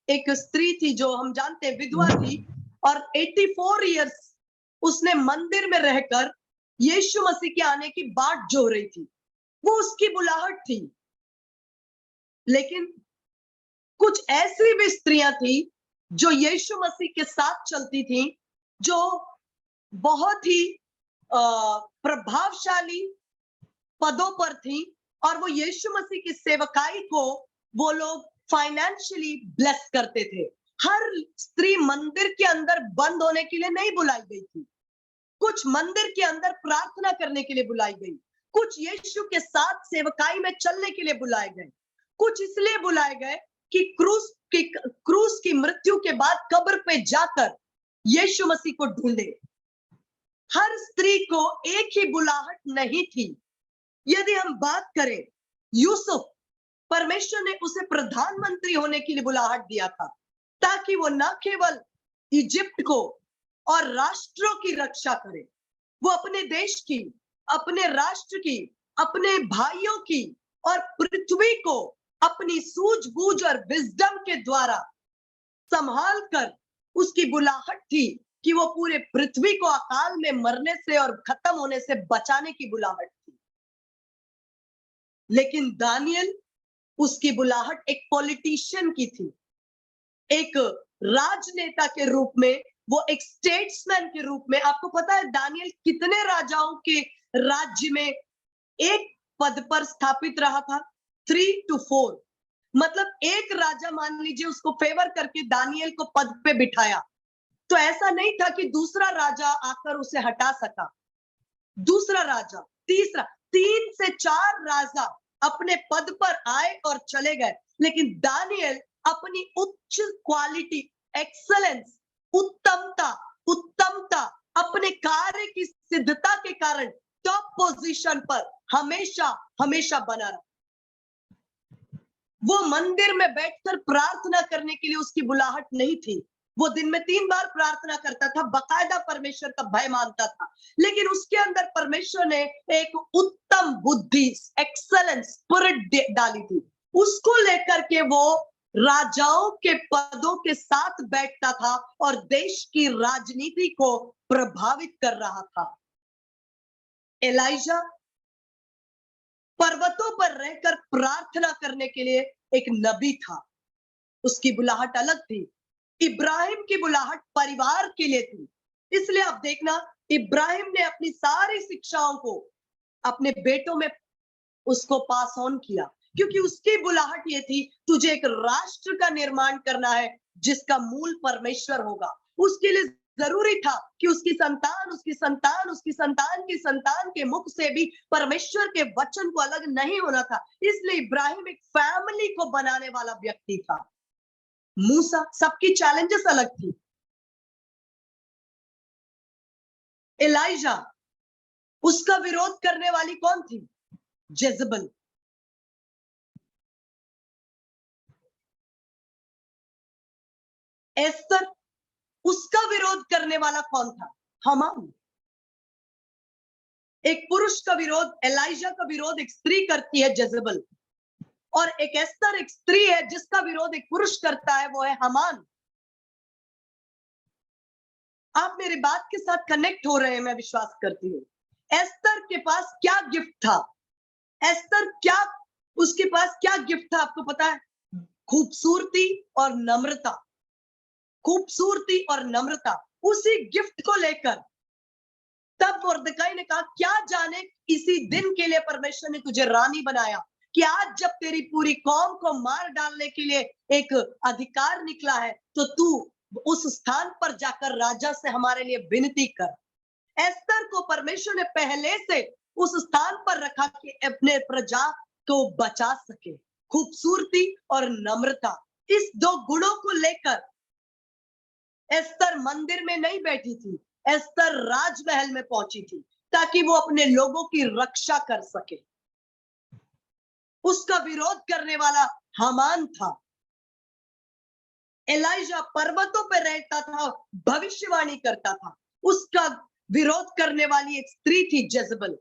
एक स्त्री थी जो हम जानते हैं विधवा थी, और 84 इयर्स उसने मंदिर में रहकर यीशु मसीह के आने की बाट जो रही थी। वो उसकी बुलाहट थी। लेकिन कुछ ऐसी भी स्त्रियां थी जो यीशु मसीह के साथ चलती थी, जो बहुत ही प्रभावशाली पदों पर थी और वो यीशु मसीह की सेवकाई को वो लोग फाइनेंशियली ब्लेस करते थे। हर स्त्री मंदिर के अंदर बंद होने के लिए नहीं बुलाई गई थी। कुछ मंदिर के अंदर प्रार्थना करने के लिए बुलाई गई, कुछ यीशु के साथ सेवकाई में चलने के लिए बुलाए गए, कुछ इसलिए बुलाए गए कि क्रूस की मृत्यु के बाद कब्र पे जाकर यीशु मसीह को ढूंढे। हर स्त्री को एक ही बुलाहट नहीं थी। यदि हम बात करें यूसुफ, परमेश्वर ने उसे प्रधानमंत्री होने के लिए बुलाहट दिया था, ताकि वो न केवल इजिप्ट को और राष्ट्रों की रक्षा करे, वो अपने देश की, अपने राष्ट्र की, अपने भाइयों की और पृथ्वी को अपनी सूझबूझ और विजडम के द्वारा संभाल कर, उसकी बुलाहट थी कि वो पूरे पृथ्वी को अकाल में मरने से और खत्म होने से बचाने की बुलाहट थी। लेकिन दानियल, उसकी बुलाहट एक पॉलिटिशियन की थी, एक राजनेता के रूप में, वो एक स्टेट्समैन के रूप में। आपको पता है दानियल कितने राजाओं के राज्य में एक पद पर स्थापित रहा था? 3 to 4। मतलब एक राजा मान लीजिए उसको फेवर करके दानियल को पद पे बिठाया, तो ऐसा नहीं था कि दूसरा राजा आकर उसे हटा सका। दूसरा राजा, तीसरा, 3 से 4 राजा अपने पद पर आए और चले गए, लेकिन दानियल अपनी उच्च क्वालिटी, एक्सेलेंस, उत्तमता, अपने कार्य की सिद्धता के कारण टॉप पोजीशन पर हमेशा बना रहा। वो मंदिर में बैठकर प्रार्थना करने के लिए उसकी बुलाहट नहीं थी। वो दिन में 3 बार प्रार्थना करता था, बाकायदा परमेश्वर का भय मानता था, लेकिन उसके अंदर परमेश्वर ने एक उत्तम बुद्धि, एक्सेलेंस, स्पिरिट डाली थी। उसको लेकर के वो राजाओं के पदों के साथ बैठता था और देश की राजनीति को प्रभावित कर रहा था। एलाइजा पर्वतों पर रहकर प्रार्थना करने के लिए एक नबी था, उसकी बुलाहट अलग थी। इब्राहिम की बुलाहट परिवार के लिए थी, इसलिए आप देखना इब्राहिम ने अपनी सारी शिक्षाओं को अपने बेटों में उसको पास ऑन किया, क्योंकि उसकी बुलाहट ये थी, तुझे एक राष्ट्र का निर्माण करना है जिसका मूल परमेश्वर होगा। उसके लिए जरूरी था कि उसकी संतान के मुख से भी परमेश्वर के वचन को अलग नहीं होना था। इसलिए इब्राहिम एक फैमिली को बनाने वाला व्यक्ति था। मूसा, सबकी चैलेंजेस अलग थी। एलाइजा, उसका विरोध करने वाली कौन थी? जेजबल। एस्तर, उसका विरोध करने वाला कौन था? हामान। एक पुरुष का विरोध, एलाइजा का विरोध एक स्त्री करती है, जेजबल, और एक एस्तर एक स्त्री है जिसका विरोध एक पुरुष करता है, वो है हामान। आप मेरी बात के साथ कनेक्ट हो रहे हैं, मैं विश्वास करती हूँ। एस्तर के पास क्या गिफ्ट था? उसके पास क्या गिफ्ट था आपको पता है? खूबसूरती और नम्रता। उसी गिफ्ट को लेकर तब मोर्देकाई ने कहा, क्या जाने इसी दिन के लिए परमेश्वर ने तुझे रानी बनाया, कि आज जब तेरी पूरी कौम को मार डालने के लिए एक अधिकार निकला है, तो तू उस स्थान पर जाकर राजा से हमारे लिए विनती कर। एस्तर को परमेश्वर ने पहले से उस स्थान पर रखा कि अपने प्रजा को बचा सके। खूबसूरती और नम्रता, इस 2 गुणों को लेकर एस्तर मंदिर में नहीं बैठी थी, एस्तर राजमहल में पहुंची थी, ताकि वो अपने लोगों की रक्षा कर सके। उसका विरोध करने वाला हामान था। एलाइजा पर्वतों पर रहता था, भविष्यवाणी करता था, उसका विरोध करने वाली एक स्त्री थी, जेजबल।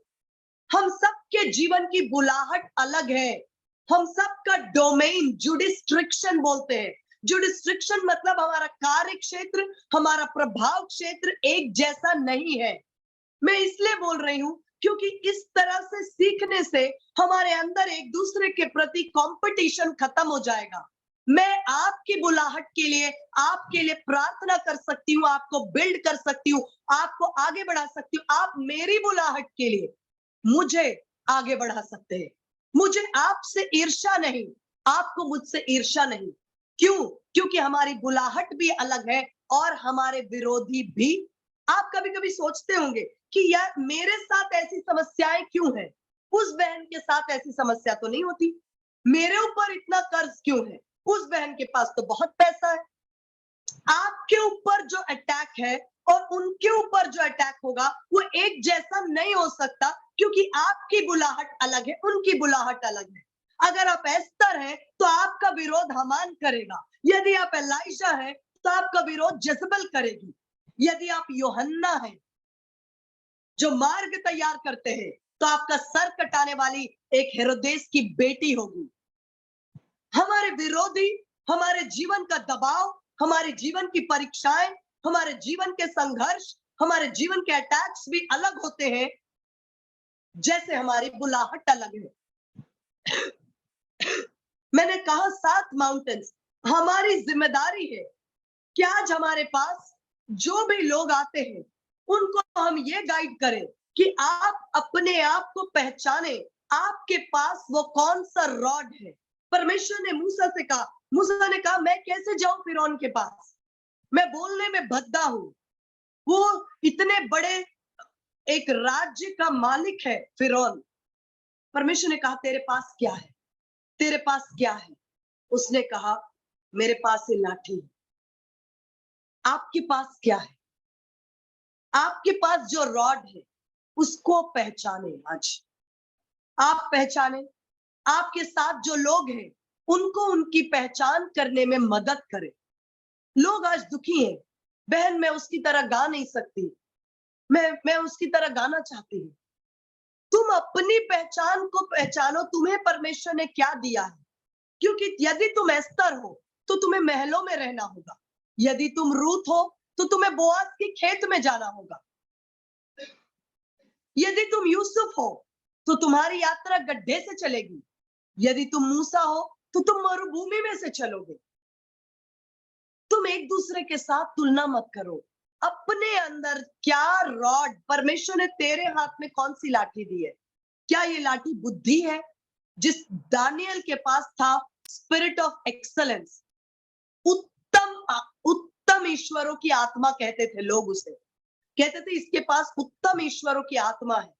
हम सबके जीवन की बुलाहट अलग है। हम सबका डोमेन, जुडिस्ट्रिक्शन बोलते हैं। जुडिस्ट्रिक्शन मतलब हमारा कार्य क्षेत्र, हमारा प्रभाव क्षेत्र एक जैसा नहीं है। मैं इसलिए बोल रही हूं क्योंकि इस तरह से सीखने से हमारे अंदर एक दूसरे के प्रति कंपटीशन खत्म हो जाएगा। मैं आपकी बुलाहट के लिए, आपके लिए प्रार्थना कर सकती हूँ, आपको बिल्ड कर सकती हूँ, आपको आगे बढ़ा सकती हूँ। आप मेरी बुलाहट के लिए मुझे आगे बढ़ा सकते हैं। मुझे आपसे ईर्ष्या नहीं, आपको मुझसे ईर्ष्या नहीं। क्यों? क्योंकि हमारी बुलाहट भी अलग है और हमारे विरोधी भी। आप कभी-कभी सोचते होंगे कि यार मेरे साथ ऐसी समस्याएं क्यों हैं? उस बहन के साथ ऐसी समस्या तो नहीं होती। मेरे ऊपर इतना कर्ज क्यों है? उस बहन के पास तो बहुत पैसा है। आपके ऊपर जो अटैक है और उनके ऊपर जो अटैक होगा वो एक जैसा नहीं हो सकता, क्योंकि आपकी बुलाहट अलग है, उनकी बुलाहट अलग है। अगर आप एस्तर हैं तो आपका विरोध हामान करेगा। यदि आप एलाइशा हैं तो आपका विरोध जezebel करेगी। यदि आप यूहन्ना हैं जो मार्ग तैयार करते हैं तो आपका सर कटाने वाली एक हेरोदेस की बेटी होगी। हमारे विरोधी, हमारे जीवन का दबाव, हमारे जीवन की परीक्षाएं, हमारे जीवन के संघर्ष, हमारे जीवन के अटैक्स भी अलग होते हैं, जैसे हमारी बुलाहट अलग है। मैंने कहा 7 माउंटेन्स। हमारी जिम्मेदारी है कि आज हमारे पास जो भी लोग आते हैं उनको हम ये गाइड करें कि आप अपने आप को पहचाने, आपके पास वो कौन सा रॉड है। परमेश्वर ने मूसा से कहा, मूसा ने कहा मैं कैसे जाऊं फिरौन के पास, मैं बोलने में भद्दा हूं। वो इतने बड़े एक राज्य का मालिक है फिरौन। परमेश्वर ने कहा तेरे पास क्या है, तेरे पास क्या है? उसने कहा मेरे पास ये लाठी है। आपके पास क्या है? आपके पास जो रॉड है उसको पहचाने। आज आप पहचाने, आपके साथ जो लोग हैं उनको उनकी पहचान करने में मदद करें। लोग आज दुखी हैं, बहन मैं उसकी तरह गा नहीं सकती, मैं उसकी तरह गाना चाहती हूँ। तुम अपनी पहचान को पहचानो, तुम्हें परमेश्वर ने क्या दिया है। क्योंकि यदि तुम एस्तर हो तो तुम्हें महलों में रहना होगा, यदि तुम रूत हो तो तुम्हें बोआज के खेत में जाना होगा, यदि तुम यूसुफ हो तो तुम्हारी यात्रा गड्ढे से चलेगी, यदि तुम मूसा हो तो तुम मरुभूमि में से चलोगे। तुम एक दूसरे के साथ तुलना मत करो। अपने अंदर क्या रॉड, परमेश्वर ने तेरे हाथ में कौन सी लाठी दी है? क्या ये लाठी बुद्धि है जिस दानियल के पास था? स्पिरिट ऑफ एक्सलेंस, उत्तम ईश्वरों की आत्मा कहते थे लोग उसे, कहते थे इसके पास उत्तम ईश्वरों की आत्मा है।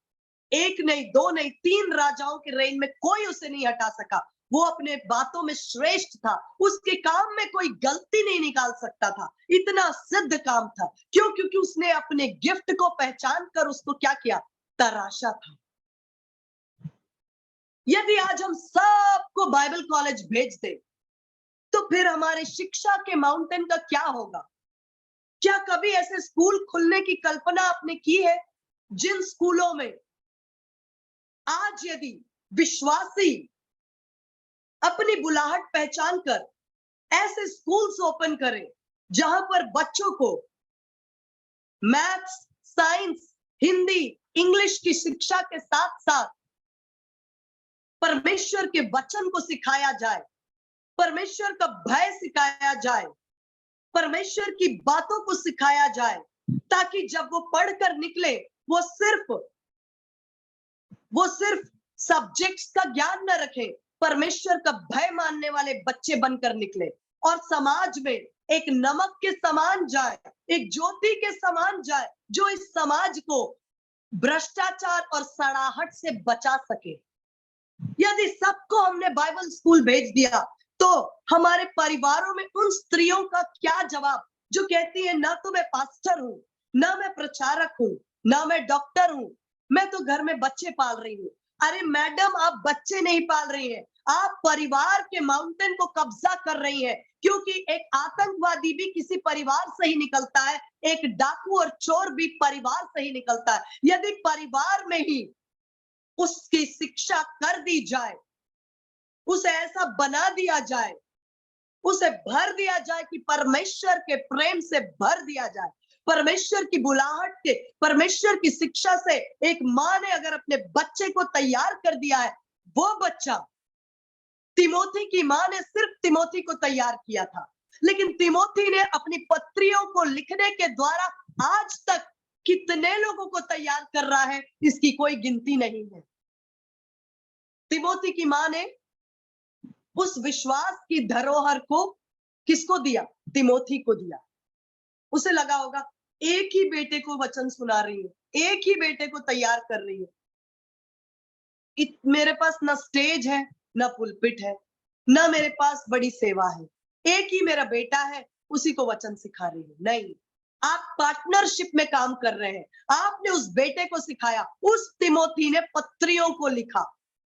एक नहीं, दो नहीं, 3 राजाओं के रेन में कोई उसे नहीं हटा सका। वो अपने बातों में श्रेष्ठ था, उसके काम में कोई गलती नहीं निकाल सकता था, इतना सिद्ध काम था। क्यों? क्योंकि उसने अपने गिफ्ट को पहचान कर उसको क्या किया? तराशा था। यदि आज हम सबको बाइबल कॉलेज भेज दे तो फिर हमारे शिक्षा के माउंटेन का क्या होगा? क्या कभी ऐसे स्कूल खुलने की कल्पना आपने की है जिन स्कूलों में आज यदि विश्वासी अपनी बुलाहट पहचान कर ऐसे स्कूल्स ओपन करें जहां पर बच्चों को मैथ्स, साइंस, हिंदी, इंग्लिश की शिक्षा के साथ साथ परमेश्वर के वचन को सिखाया जाए, परमेश्वर का भय सिखाया जाए, परमेश्वर की बातों को सिखाया जाए, ताकि जब वो पढ़कर निकले वो सिर्फ सब्जेक्ट्स का ज्ञान न रखे, परमेश्वर का भय मानने वाले बच्चे बनकर निकले और समाज में एक नमक के समान जाए, एक ज्योति के समान जाए, जो इस समाज को भ्रष्टाचार और सड़ाहट से बचा सके। यदि सबको हमने बाइबल स्कूल भेज दिया तो हमारे परिवारों में उन स्त्रियों का क्या जवाब जो कहती है ना तो मैं पास्टर हूं, ना मैं प्रचारक हूं, ना मैं डॉक्टर हूं, मैं तो घर में बच्चे पाल रही हूँ। अरे मैडम, आप बच्चे नहीं पाल रही हैं, आप परिवार के माउंटेन को कब्जा कर रही हैं। क्योंकि एक आतंकवादी भी किसी परिवार से ही निकलता है, एक डाकू और चोर भी परिवार से ही निकलता है। यदि परिवार में ही उसकी शिक्षा कर दी जाए, उसे ऐसा बना दिया जाए, उसे भर दिया जाए कि परमेश्वर के प्रेम से भर दिया जाए, परमेश्वर की बुलाहट के, परमेश्वर की शिक्षा से एक माँ ने अगर अपने बच्चे को तैयार कर दिया है, वो बच्चा, तिमोथी की माँ ने सिर्फ तिमोथी को तैयार किया था, लेकिन तिमोथी ने अपनी पत्रियों को लिखने के द्वारा आज तक कितने लोगों को तैयार कर रहा है, इसकी कोई गिनती नहीं है। तिमोथी की मां ने उस विश्वास की धरोहर को किसको दिया? तिमोथी को दिया। उसे लगा होगा एक ही बेटे को वचन सुना रही हूँ, एक ही बेटे को तैयार कर रही हूँ, मेरे पास ना स्टेज है, ना पुलपिट है, ना मेरे पास बड़ी सेवा है, एक ही मेरा बेटा है, उसी को वचन सिखा रही हूँ। नहीं, आप पार्टनरशिप में काम कर रहे हैं। आपने उस बेटे को सिखाया, उस तिमोथी ने पत्रियों को लिखा,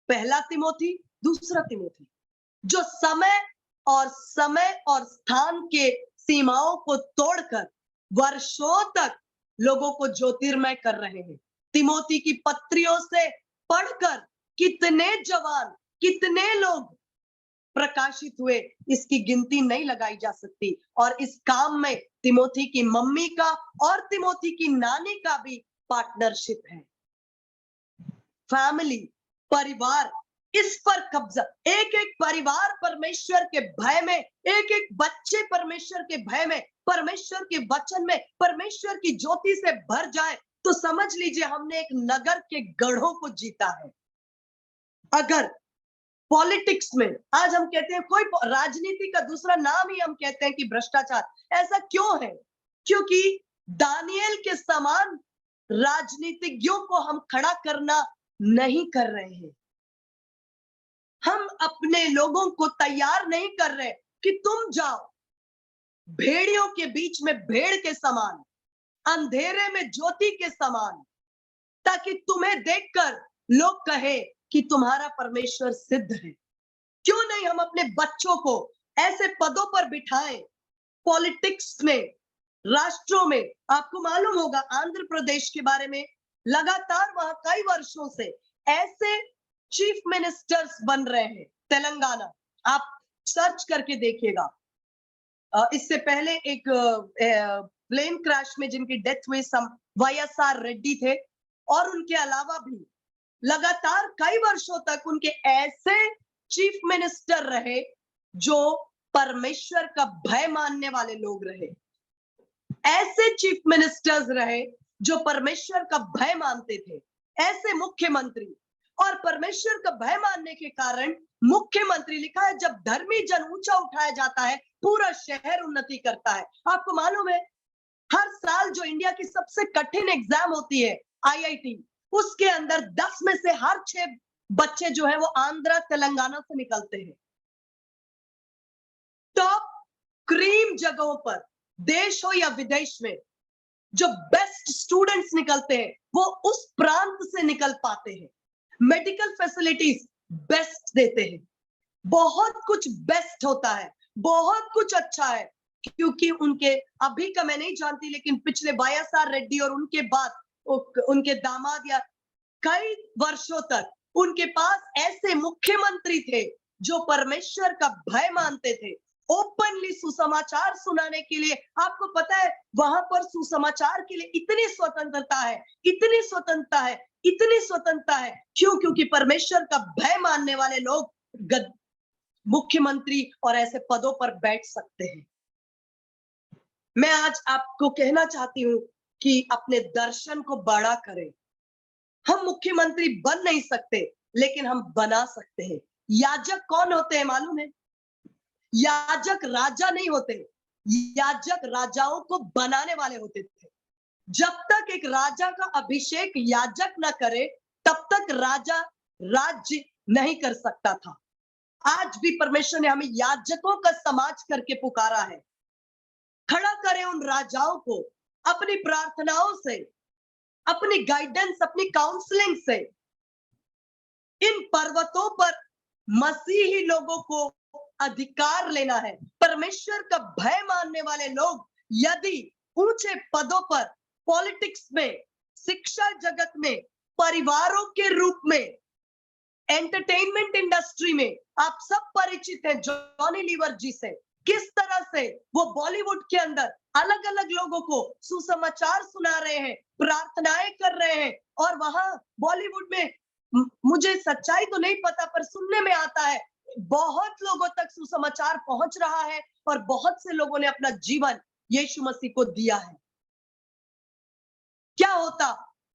पहला तिमोथी, दूसरा तिमोथी, जो समय और स्थान के सीमाओं को तोड़कर वर्षों तक लोगों को ज्योतिर्मय कर रहे हैं। तिमोथी की पत्रियों से पढ़कर कितने जवान, कितने लोग प्रकाशित हुए, इसकी गिनती नहीं लगाई जा सकती। और इस काम में तिमोथी की मम्मी का और तिमोथी की नानी का भी पार्टनरशिप है। फैमिली, परिवार, इस पर कब्जा, एक एक परिवार परमेश्वर के भय में, एक एक बच्चे परमेश्वर के भय में, परमेश्वर के वचन में, परमेश्वर की ज्योति से भर जाए तो समझ लीजिए हमने एक नगर के गढ़ों को जीता है। अगर पॉलिटिक्स में आज हम कहते हैं, कोई राजनीति का दूसरा नाम ही हम कहते हैं कि भ्रष्टाचार, ऐसा क्यों है? क्योंकि दानियल के समान राजनीतिज्ञों को हम खड़ा करना नहीं कर रहे हैं। हम अपने लोगों को तैयार नहीं कर रहे कि तुम जाओ भेड़ियों के बीच में भेड़ के समान, अंधेरे में ज्योति के समान, ताकि तुम्हें देखकर लोग कहे कि तुम्हारा परमेश्वर सिद्ध है। क्यों नहीं हम अपने बच्चों को ऐसे पदों पर बिठाएं, पॉलिटिक्स में, राष्ट्रों में। आपको मालूम होगा आंध्र प्रदेश के बारे में, लगातार वहां कई वर्षों से ऐसे चीफ मिनिस्टर्स बन रहे हैं। तेलंगाना, आप सर्च करके देखिएगा, इससे पहले एक प्लेन क्रैश में जिनकी डेथ हुई YSR रेड्डी थे, और उनके अलावा भी लगातार कई वर्षों तक उनके ऐसे चीफ मिनिस्टर रहे जो परमेश्वर का भय मानने वाले लोग रहे, ऐसे चीफ मिनिस्टर्स रहे जो परमेश्वर का भय मानते थे, ऐसे मुख्यमंत्री। और परमेश्वर का भय मानने के कारण मुख्यमंत्री, लिखा है जब धर्मी जन ऊंचा उठाया जाता है पूरा शहर उन्नति करता है। आपको मालूम है हर साल जो इंडिया की सबसे कठिन एग्जाम होती है IIT, उसके अंदर 10 में से हर 6 बच्चे जो है वो आंध्र तेलंगाना से निकलते हैं। टॉप क्रीम जगहों पर, देश हो या विदेश में, जो बेस्ट स्टूडेंट्स निकलते हैं वो उस प्रांत से निकल पाते हैं। मेडिकल फैसिलिटीज बेस्ट देते हैं, बहुत कुछ बेस्ट होता है, बहुत कुछ अच्छा है, क्योंकि उनके, अभी का मैं नहीं जानती, लेकिन पिछले YSR रेड्डी और उनके बाद उनके दामाद या कई वर्षों तक उनके पास ऐसे मुख्यमंत्री थे जो परमेश्वर का भय मानते थे, ओपनली सुसमाचार सुनाने के लिए। आपको पता है वहां पर सुसमाचार के लिए इतनी स्वतंत्रता है, इतनी स्वतंत्रता है, इतनी स्वतंत्रता है। क्यों? क्योंकि परमेश्वर का भय मानने वाले लोग मुख्यमंत्री और ऐसे पदों पर बैठ सकते हैं। मैं आज आपको कहना चाहती हूं कि अपने दर्शन को बड़ा करें। हम मुख्यमंत्री बन नहीं सकते, लेकिन हम बना सकते हैं। याजक कौन होते हैं मालूम है? याजक राजा नहीं होते, याजक राजाओं को बनाने वाले होते थे। जब तक एक राजा का अभिषेक याजक न करे तब तक राजा राज्य नहीं कर सकता था। आज भी परमेश्वर ने हमें याजकों का समाज करके पुकारा है। खड़ा करें उन राजाओं को अपनी प्रार्थनाओं से, अपनी गाइडेंस, अपनी काउंसलिंग से। इन पर्वतों पर मसीही लोगों को अधिकार लेना है। परमेश्वर का भय मानने वाले लोग यदि ऊंचे पदों पर, पॉलिटिक्स में, शिक्षा जगत में, परिवारों के रूप में, एंटरटेनमेंट इंडस्ट्री में, आप सब परिचित हैं जॉनी लीवर जी से, किस तरह से वो बॉलीवुड के अंदर अलग अलग लोगों को सुसमाचार सुना रहे हैं, प्रार्थनाएं कर रहे हैं। और वहां बॉलीवुड में, मुझे सच्चाई तो नहीं पता पर सुनने में आता है, बहुत लोगों तक सुसमाचार पहुंच रहा है और बहुत से लोगों ने अपना जीवन यीशु मसीह को दिया है। क्या होता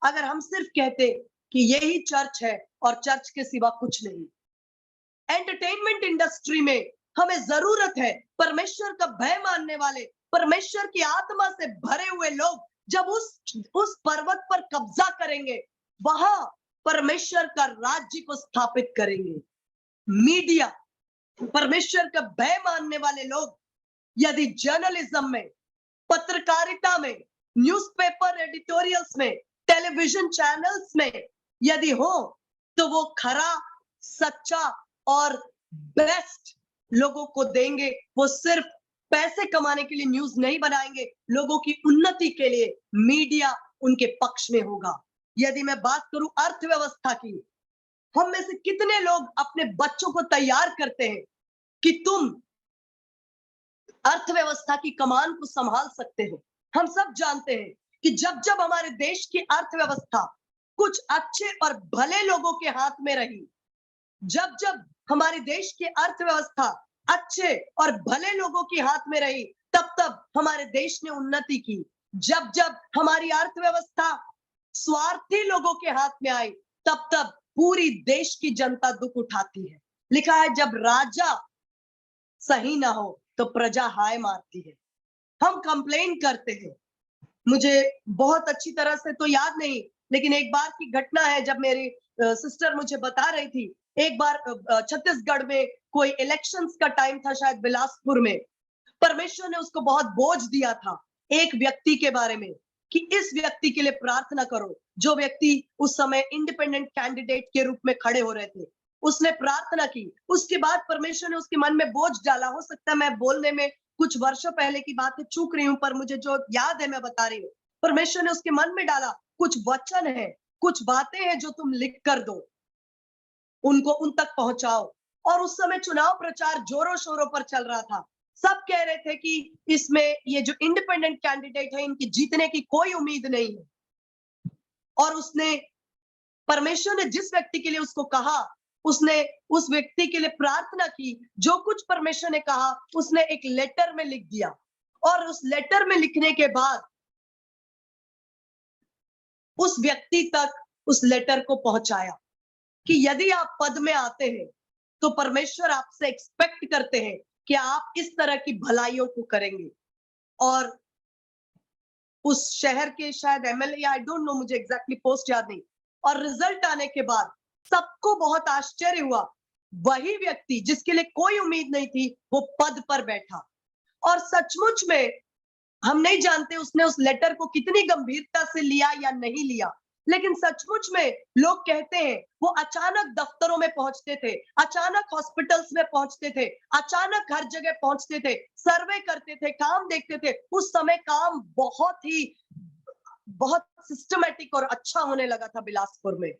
अगर हम सिर्फ कहते कि यही चर्च है और चर्च के सिवा कुछ नहीं। एंटरटेनमेंट इंडस्ट्री में हमें जरूरत है परमेश्वर का भय मानने वाले, परमेश्वर की आत्मा से भरे हुए लोग जब उस पर्वत पर कब्जा करेंगे, वहां परमेश्वर का राज्य को स्थापित करेंगे। मीडिया, परमेश्वर का भय मानने वाले लोग यदि जर्नलिज्म में, पत्रकारिता में, न्यूज़पेपर एडिटोरियल्स में, टेलीविजन चैनल्स में यदि हो, तो वो खरा, सच्चा और बेस्ट लोगों को देंगे। वो सिर्फ पैसे कमाने के लिए न्यूज नहीं बनाएंगे, लोगों की उन्नति के लिए मीडिया उनके पक्ष में होगा। यदि मैं बात करूं अर्थव्यवस्था की, हम में से कितने लोग अपने बच्चों को तैयार करते हैं कि तुम अर्थव्यवस्था की कमान को संभाल सकते हो। हम सब जानते हैं कि जब जब हमारे देश की अर्थव्यवस्था कुछ अच्छे और भले लोगों के हाथ में रही, जब जब हमारे देश की अर्थव्यवस्था अच्छे और भले लोगों के हाथ में रही, तब तब हमारे देश ने उन्नति की। जब जब हमारी अर्थव्यवस्था स्वार्थी लोगों के हाथ में आई, तब तब पूरी देश की जनता दुख उठाती है। लिखा है, जब राजा सही ना हो तो प्रजा हाय मारती है। हम कंप्लेन करते हैं। मुझे बहुत अच्छी तरह से तो याद नहीं, लेकिन एक बार की घटना है जब मेरी सिस्टर मुझे बता रही थी। एक बार छत्तीसगढ़ में कोई इलेक्शंस का टाइम था, शायद बिलासपुर में। परमेश्वर ने उसको बहुत बोझ दिया था एक व्यक्ति के बारे में कि इस व्यक्ति के लिए प्रार्थना करो। जो व्यक्ति उस समय इंडिपेंडेंट कैंडिडेट के रूप में खड़े हो रहे थे, उसने प्रार्थना की। उसके बाद परमेश्वर ने उसके मन में बोझ डाला। हो सकता है मैं बोलने में कुछ वर्षों पहले की बात है, चूक रही हूं, पर मुझे जो याद है मैं बता रही हूँ। परमेश्वर ने उसके मन में डाला, कुछ वचन है, कुछ बातें हैं जो तुम लिख कर दो, उनको उन तक पहुंचाओ। और उस समय चुनाव प्रचार जोरों शोरों पर चल रहा था। सब कह रहे थे कि इसमें ये जो इंडिपेंडेंट कैंडिडेट है, इनकी जीतने की कोई उम्मीद नहीं है। और उसने, परमेश्वर ने जिस व्यक्ति के लिए उसको कहा, उसने उस व्यक्ति के लिए प्रार्थना की। जो कुछ परमेश्वर ने कहा उसने एक लेटर में लिख दिया, और उस लेटर में लिखने के बाद उस व्यक्ति तक उस लेटर को पहुंचाया कि यदि आप पद में आते हैं तो परमेश्वर आपसे एक्सपेक्ट करते हैं कि आप इस तरह की भलाइयों को करेंगे। और उस शहर के शायद एमएलए, आई डोंट नो, मुझे एग्जैक्टली पोस्ट याद नहीं। और रिजल्ट आने के बाद सबको बहुत आश्चर्य हुआ। वही व्यक्ति जिसके लिए कोई उम्मीद नहीं थी, वो पद पर बैठा। और सचमुच में हम नहीं जानते उसने उस लेटर को कितनी गंभीरता से लिया या नहीं लिया, लेकिन सचमुच में लोग कहते हैं वो अचानक दफ्तरों में पहुंचते थे, अचानक हॉस्पिटल्स में पहुंचते थे, अचानक हर जगह पहुंचते थे, सर्वे करते थे, काम देखते थे। उस समय काम बहुत सिस्टमैटिक और अच्छा होने लगा था बिलासपुर में।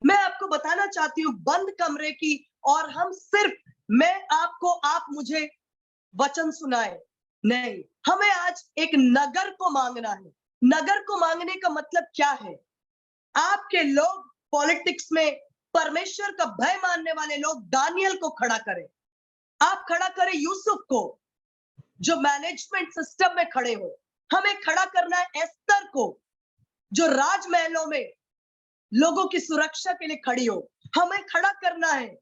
मैं आपको बताना चाहती हूँ बंद कमरे की, और हम सिर्फ, मैं आपको, आप मुझे वचन सुनाए नहीं, हमें आज एक नगर को मांगना है। नगर को मांगने का मतलब क्या है? आपके लोग पॉलिटिक्स में परमेश्वर का भय मानने वाले लोग दानियल को खड़ा करें। आप खड़ा करें यूसुफ को, जो मैनेजमेंट सिस्टम में खड़े हो। हमें खड़ा करना है एस्तर को, जो राजमहलों में लोगों की सुरक्षा के लिए खड़ी हो। हमें खड़ा करना है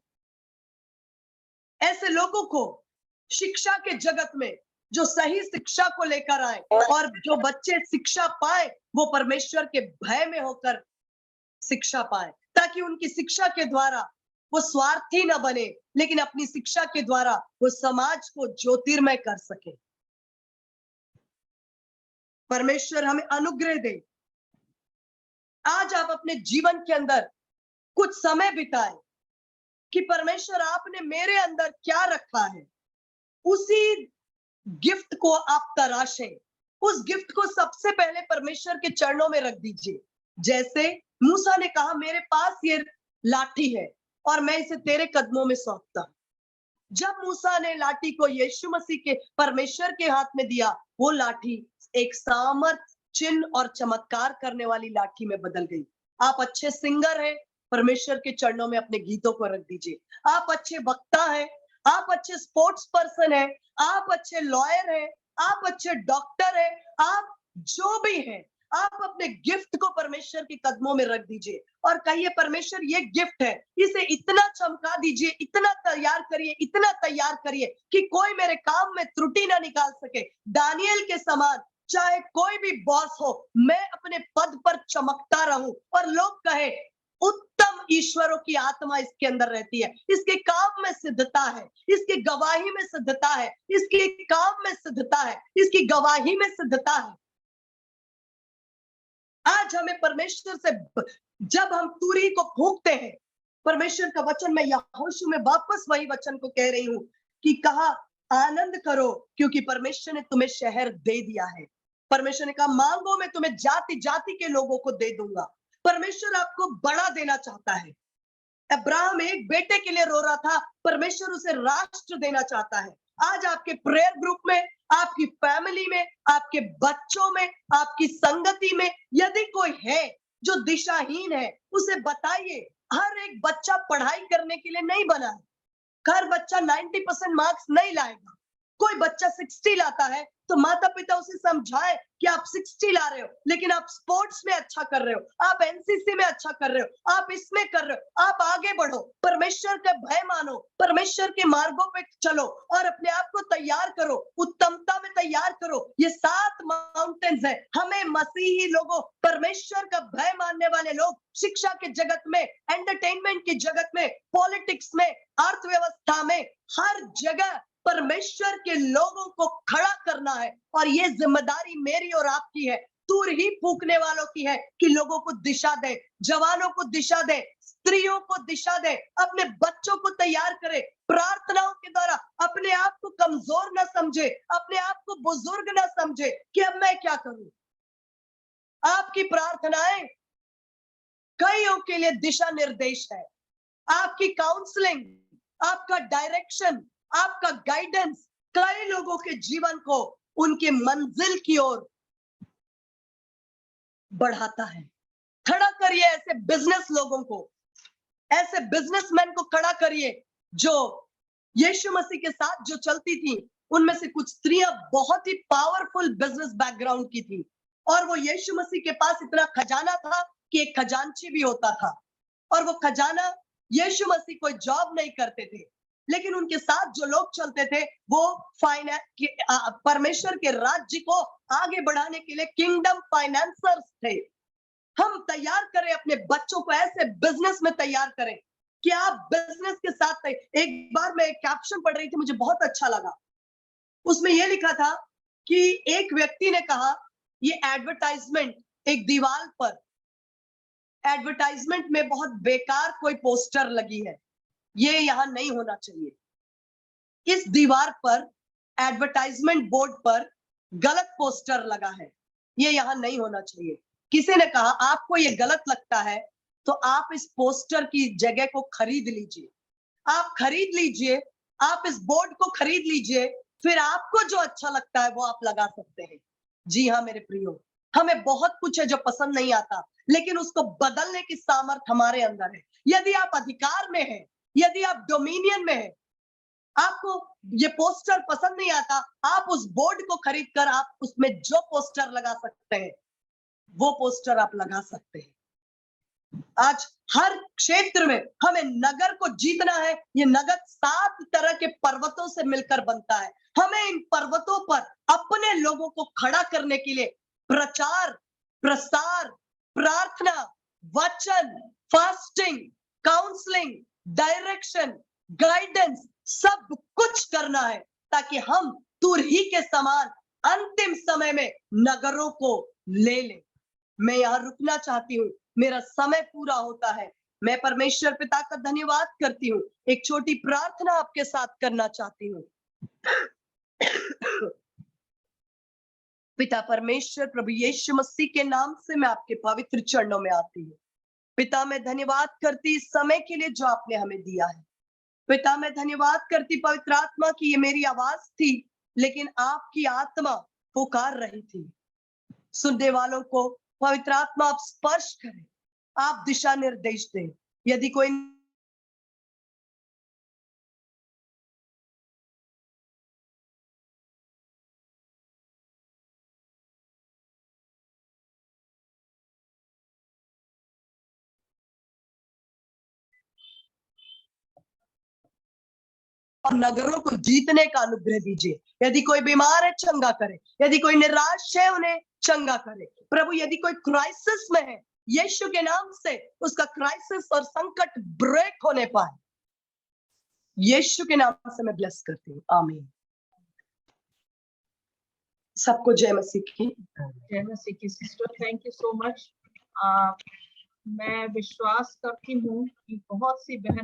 ऐसे लोगों को शिक्षा के जगत में, जो सही शिक्षा को लेकर आए, और जो बच्चे शिक्षा पाए वो परमेश्वर के भय में होकर शिक्षा पाए, ताकि उनकी शिक्षा के द्वारा वो स्वार्थी न बने, लेकिन अपनी शिक्षा के द्वारा वो समाज को ज्योतिर्मय कर सके। परमेश्वर हमें अनुग्रह दे। आज आप अपने जीवन के अंदर कुछ समय बिताए कि परमेश्वर आपने मेरे अंदर क्या रखा है, उसी गिफ्ट को आप तराशें। उस गिफ्ट को सबसे पहले परमेश्वर के चरणों में रख दीजिए। जैसे मूसा ने कहा, मेरे पास ये लाठी है और मैं इसे तेरे कदमों में सौंपता हूं। जब मूसा ने लाठी को यीशु मसीह के, परमेश्वर के हाथ में दिया, वो लाठी एक सामर्थ, चिन्ह और चमत्कार करने वाली लाठी में बदल गई। आप अच्छे सिंगर हैं, परमेश्वर के चरणों में अपने गीतों को रख दीजिए। आप अच्छे वक्ता हैं, आप अच्छे स्पोर्ट्स पर्सन हैं, आप अच्छे लॉयर हैं, आप अच्छे डॉक्टर हैं, आप जो भी हैं, आप अपने गिफ्ट को परमेश्वर के कदमों में रख दीजिए और कहिए, परमेश्वर ये गिफ्ट है, इसे इतना चमका दीजिए, इतना तैयार करिए कि कोई मेरे काम में त्रुटि ना निकाल सके। दानियल के समान चाहे कोई भी बॉस हो, मैं अपने पद पर चमकता रहूं और लोग कहे, उत्तम ईश्वरों की आत्मा इसके अंदर रहती है, इसके काम में सिद्धता है, इसकी गवाही में सिद्धता है, इसके काम में सिद्धता है, इसकी गवाही में सिद्धता है। आज हमें परमेश्वर से जब हम तुरही को फूंकते हैं, परमेश्वर का वचन, मैं यहोशू में वापस वही वचन को कह रही हूं कि कहा, आनंद करो क्योंकि परमेश्वर ने तुम्हें शहर दे दिया है। परमेश्वर ने कहा, मांगो मैं तुम्हें जाति जाति के लोगों को दे दूंगा। परमेश्वर आपको बड़ा देना चाहता है। अब्राहम एक बेटे के लिए रो रहा था, परमेश्वर उसे राष्ट्र देना चाहता है। आज आपके प्रेयर ग्रुप में, आपकी फैमिली में, आपके बच्चों में, आपकी संगति में यदि कोई है जो दिशाहीन है, उसे बताइए। हर एक बच्चा पढ़ाई करने के लिए नहीं बना है। हर बच्चा 90% मार्क्स नहीं लाएगा। कोई बच्चा 60 लाता है तो माता पिता उसे समझाए कि आप 60 ला रहे हो, लेकिन आप स्पोर्ट्स में अच्छा कर रहे हो, आप एनसीसी में अच्छा कर रहे हो, आप इसमें कर रहे हो, आप आगे बढ़ो, परमेश्वर का भय मानो, परमेश्वर के मार्गों पे चलो और अपने आप को तैयार करो, उत्तमता में तैयार करो। ये 7 माउंटेन्स है। हमें मसीही लोगों, परमेश्वर का भय मानने वाले लोग, शिक्षा के जगत में, एंटरटेनमेंट की जगत में, पॉलिटिक्स में, अर्थव्यवस्था में, हर जगह परमेश्वर के लोगों को खड़ा करना है। और ये जिम्मेदारी मेरी और आपकी है, तुर ही फूकने वालों की है कि लोगों को दिशा दे, जवानों को दिशा दे, स्त्रियों को दिशा दे, अपने बच्चों को तैयार करे, प्रार्थनाओं के द्वारा अपने आप को कमजोर ना समझे, अपने आप को बुजुर्ग ना समझे कि अब मैं क्या करूं। आपकी प्रार्थनाएं कईयों के लिए दिशा निर्देश है। आपकी काउंसलिंग, आपका डायरेक्शन, आपका गाइडेंस कई लोगों के जीवन को उनके मंजिल की ओर बढ़ाता है। खड़ा करिए ऐसे बिजनेस लोगों को, ऐसे बिजनेसमैन को खड़ा करिए जो यीशु मसीह के साथ जो चलती थी, उनमें से कुछ स्त्रियां बहुत ही पावरफुल बिजनेस बैकग्राउंड की थी और वो यीशु मसीह के पास इतना खजाना था कि एक खजांची भी होता था और वो खजाना, यीशु मसीह कोई जॉब नहीं करते थे, लेकिन उनके साथ जो लोग चलते थे वो परमेश्वर के राज्य को आगे बढ़ाने के लिए किंगडम फाइनेंसर्स थे। हम तैयार करें अपने बच्चों को, ऐसे बिजनेस में तैयार करें कि आप बिजनेस के साथ। एक बार मैं कैप्शन पढ़ रही थी, मुझे बहुत अच्छा लगा। उसमें यह लिखा था कि एक व्यक्ति ने कहा, ये एडवर्टाइजमेंट, एक दीवार पर एडवर्टाइजमेंट में बहुत बेकार कोई पोस्टर लगी है, ये यहां नहीं होना चाहिए। इस दीवार पर, एडवर्टाइजमेंट बोर्ड पर गलत पोस्टर लगा है, ये यहां नहीं होना चाहिए। किसी ने कहा, आपको ये गलत लगता है तो आप इस पोस्टर की जगह को खरीद लीजिए, आप खरीद लीजिए, आप इस बोर्ड को खरीद लीजिए, फिर आपको जो अच्छा लगता है वो आप लगा सकते हैं। जी हाँ मेरे प्रियो, हमें बहुत कुछ है जो पसंद नहीं आता, लेकिन उसको बदलने की सामर्थ हमारे अंदर है। यदि आप अधिकार में हैं, यदि आप डोमिनियन में हैं, आपको ये पोस्टर पसंद नहीं आता, आप उस बोर्ड को खरीद कर आप उसमें जो पोस्टर लगा सकते हैं वो पोस्टर आप लगा सकते हैं। आज हर क्षेत्र में हमें नगर को जीतना है। ये नगर 7 तरह के पर्वतों से मिलकर बनता है। हमें इन पर्वतों पर अपने लोगों को खड़ा करने के लिए प्रचार, प्रसार, प्रार्थना, वचन, फास्टिंग, काउंसलिंग, डायरेक्शन, गाइडेंस, सब कुछ करना है ताकि हम तुरही के समान अंतिम समय में नगरों को ले लें। मैं यहाँ रुकना चाहती हूँ, मेरा समय पूरा होता है। मैं परमेश्वर पिता का धन्यवाद करती हूँ। एक छोटी प्रार्थना आपके साथ करना चाहती हूँ। पिता परमेश्वर, प्रभु यीशु मसीह के नाम से मैं आपके पवित्र चरणों में आती हूँ। पिता मैं धन्यवाद करती इस समय के लिए जो आपने हमें दिया है। पिता मैं धन्यवाद करती पवित्र आत्मा की, ये मेरी आवाज थी लेकिन आपकी आत्मा पुकार रही थी। सुनने वालों को पवित्र आत्मा आप स्पर्श करें, आप दिशा निर्देश दें। यदि कोई और नगरों को जीतने का अनुग्रह दीजिए। यदि कोई बीमार है चंगा करे, यदि कोई निराश है उन्हें चंगा करे। प्रभु यदि कोई क्राइसिस में है, यीशु के नाम से उसका क्राइसिस और संकट ब्रेक होने पाए, यीशु के नाम से मैं ब्लेस करती हूँ। आमीन। सबको जय मसीह की। जय मसीह की। Sister thank you so much. मैं विश्वास करती हूँ कि बहुत सी बहन